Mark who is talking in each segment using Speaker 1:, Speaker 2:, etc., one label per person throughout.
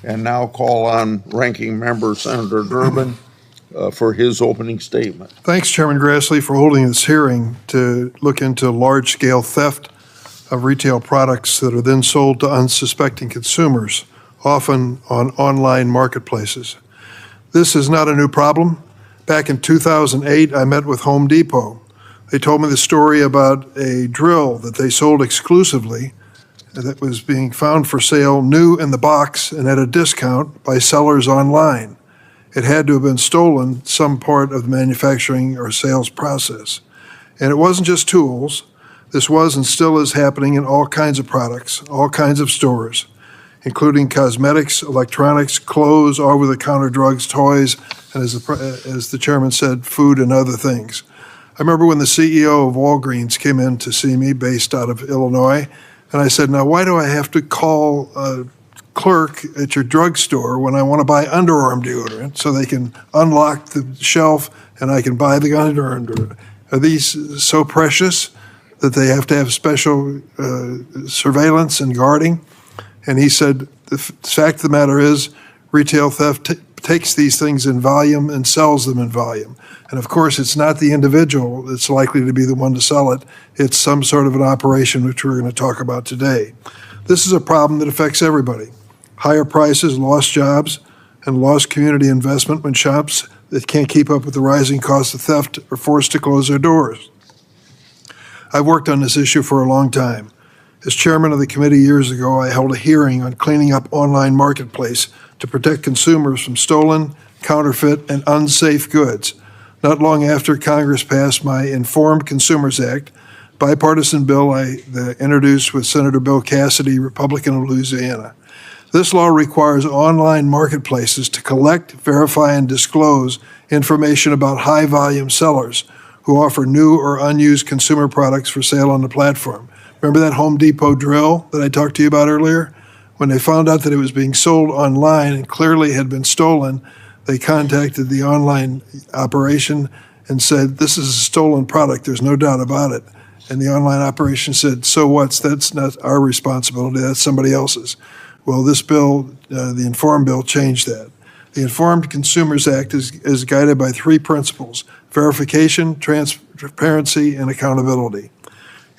Speaker 1: and now call on Ranking Member Senator Durbin for his opening statement.
Speaker 2: Thanks, Chairman Grassley, for holding this hearing to look into large-scale theft of retail products that are then sold to unsuspecting consumers, often on online marketplaces. This is not a new problem. Back in 2008, I met with Home Depot. They told me the story about a drill that they sold exclusively that was being found for sale new in the box and at a discount by sellers online. It had to have been stolen some part of the manufacturing or sales process. And it wasn't just tools. This was and still is happening in all kinds of products, all kinds of stores, including cosmetics, electronics, clothes, over-the-counter drugs, toys, and as the chairman said, food and other things. I remember when the CEO of Walgreens came in to see me, based out of Illinois, and I said, now why do I have to call a clerk at your drugstore when I want to buy underarm deodorant so they can unlock the shelf and I can buy the underarm deodorant? Are these so precious that they have to have special surveillance and guarding? And he said, the fact of the matter is, retail theft takes these things in volume and sells them in volume. And of course, it's not the individual that's likely to be the one to sell it. It's some sort of an operation, which we're going to talk about today. This is a problem that affects everybody. Higher prices, lost jobs, and lost community investment when shops that can't keep up with the rising cost of theft are forced to close their doors. I've worked on this issue for a long time. As chairman of the committee years ago, I held a hearing on cleaning up online marketplace to protect consumers from stolen, counterfeit, and unsafe goods. Not long after Congress passed my Informed Consumers Act, bipartisan bill I introduced with Senator Bill Cassidy, Republican of Louisiana. This law requires online marketplaces to collect, verify, and disclose information about high-volume sellers who offer new or unused consumer products for sale on the platform. Remember that Home Depot drill that I talked to you about earlier? When they found out that it was being sold online and clearly had been stolen, they contacted the online operation and said, this is a stolen product, there's no doubt about it. And the online operation said, so what? That's not our responsibility, that's somebody else's. Well, this bill, the Informed bill, changed that. The Informed Consumers Act is guided by three principles: verification, transparency, and accountability.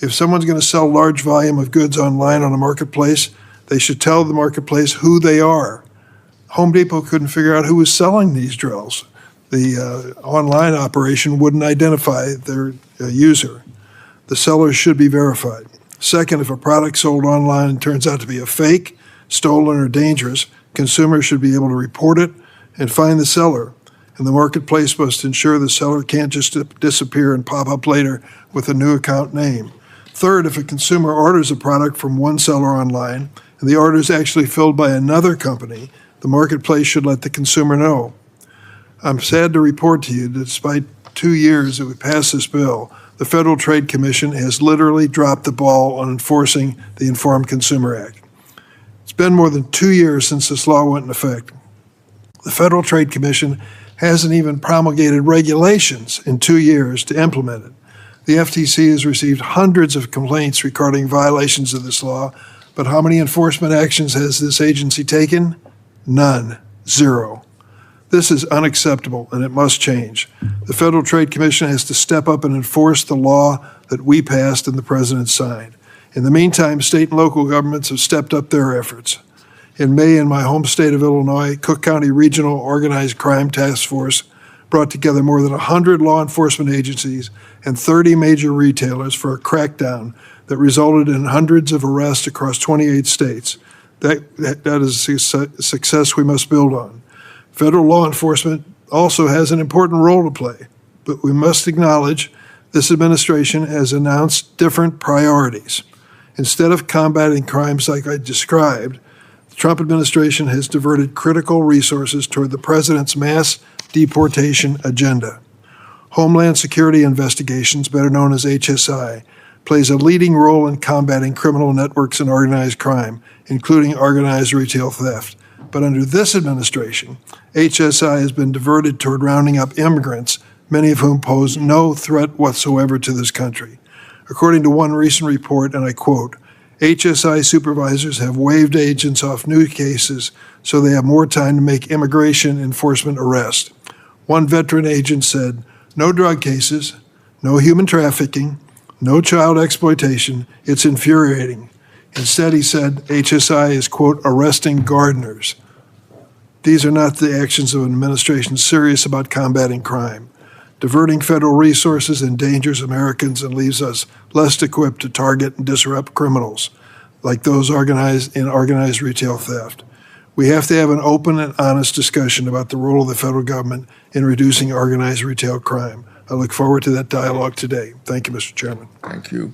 Speaker 2: If someone's going to sell large volume of goods online on a marketplace, they should tell the marketplace who they are. Home Depot couldn't figure out who was selling these drills. The online operation wouldn't identify their user. The sellers should be verified. Second, if a product sold online turns out to be a fake, stolen, or dangerous, consumers should be able to report it and find the seller. And the marketplace must ensure the seller can't just disappear and pop up later with a new account name. Third, if a consumer orders a product from one seller online and the order is actually filled by another company, the marketplace should let the consumer know. I'm sad to report to you that despite 2 years that we passed this bill, the Federal Trade Commission has literally dropped the ball on enforcing the Informed Consumer Act. It's been more than 2 years since this law went in effect. The Federal Trade Commission hasn't even promulgated regulations in 2 years to implement it. The FTC has received hundreds of complaints regarding violations of this law, but how many enforcement actions has this agency taken? None. Zero. This is unacceptable, and it must change. The Federal Trade Commission has to step up and enforce the law that we passed and the President signed. In the meantime, state and local governments have stepped up their efforts. In May, in my home state of Illinois, Cook County Regional Organized Crime Task Force brought together more than 100 law enforcement agencies and 30 major retailers for a crackdown that resulted in hundreds of arrests across 28 states. That is a success we must build on. Federal law enforcement also has an important role to play, but we must acknowledge this administration has announced different priorities. Instead of combating crimes like I described, the Trump administration has diverted critical resources toward the president's mass deportation agenda. Homeland Security Investigations, better known as HSI, plays a leading role in combating criminal networks and organized crime, including organized retail theft. But under this administration, HSI has been diverted toward rounding up immigrants, many of whom pose no threat whatsoever to this country. According to one recent report, and I quote, HSI supervisors have waived agents off new cases so they have more time to make immigration enforcement arrests. One veteran agent said, "No drug cases, no human trafficking, no child exploitation. It's infuriating." Instead, he said, HSI is, quote, "arresting gardeners." These are not the actions of an administration serious about combating crime. Diverting federal resources endangers Americans and leaves us less equipped to target and disrupt criminals, like those organized in organized retail theft. We have to have an open and honest discussion about the role of the federal government in reducing organized retail crime. I look forward to that dialogue today. Thank you, Mr. Chairman.
Speaker 1: Thank you.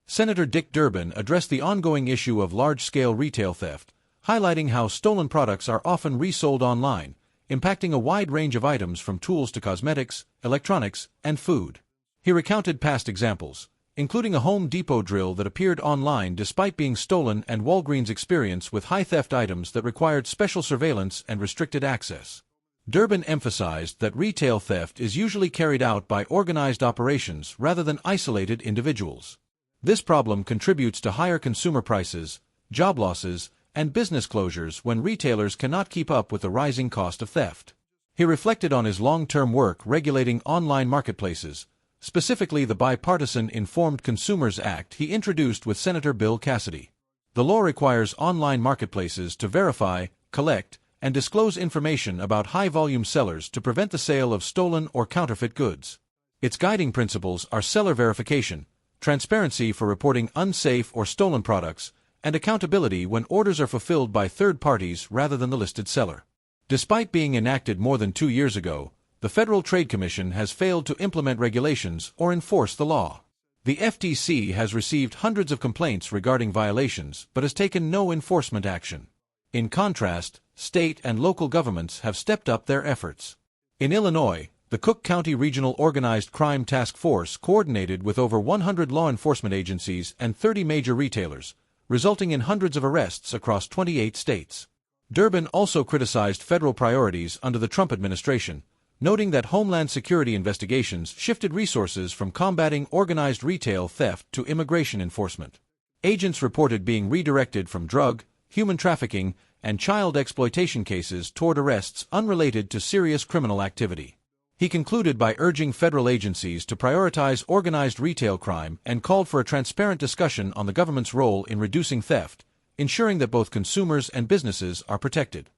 Speaker 3: Senator Dick Durbin addressed the ongoing issue of large-scale retail theft, highlighting how stolen products are often resold online, impacting a wide range of items from tools to cosmetics, electronics, and food. He recounted past examples, including a Home Depot drill that appeared online despite being stolen and Walgreens' experience with high theft items that required special surveillance and restricted access. Durbin emphasized that retail theft is usually carried out by organized operations rather than isolated individuals. This problem contributes to higher consumer prices, job losses, and business closures when retailers cannot keep up with the rising cost of theft. He reflected on his long-term work regulating online marketplaces, specifically the bipartisan Informed Consumers Act he introduced with Senator Bill Cassidy. The law requires online marketplaces to verify, collect, and disclose information about high-volume sellers to prevent the sale of stolen or counterfeit goods. Its guiding principles are seller verification, transparency for reporting unsafe or stolen products, and accountability when orders are fulfilled by third parties rather than the listed seller. Despite being enacted more than 2 years ago, the Federal Trade Commission has failed to implement regulations or enforce the law. The FTC has received hundreds of complaints regarding violations but has taken no enforcement action. In contrast, state and local governments have stepped up their efforts. In Illinois, the Cook County Regional Organized Crime Task Force coordinated with over 100 law enforcement agencies and 30 major retailers, resulting in hundreds of arrests across 28 states. Durbin also criticized federal priorities under the Trump administration, noting that Homeland Security investigations shifted resources from combating organized retail theft to immigration enforcement. Agents reported being redirected from drug, human trafficking, and child exploitation cases toward arrests unrelated to serious criminal activity. He concluded by urging federal agencies to prioritize organized retail crime and called for a transparent discussion on the government's role in reducing theft, ensuring that both consumers and businesses are protected.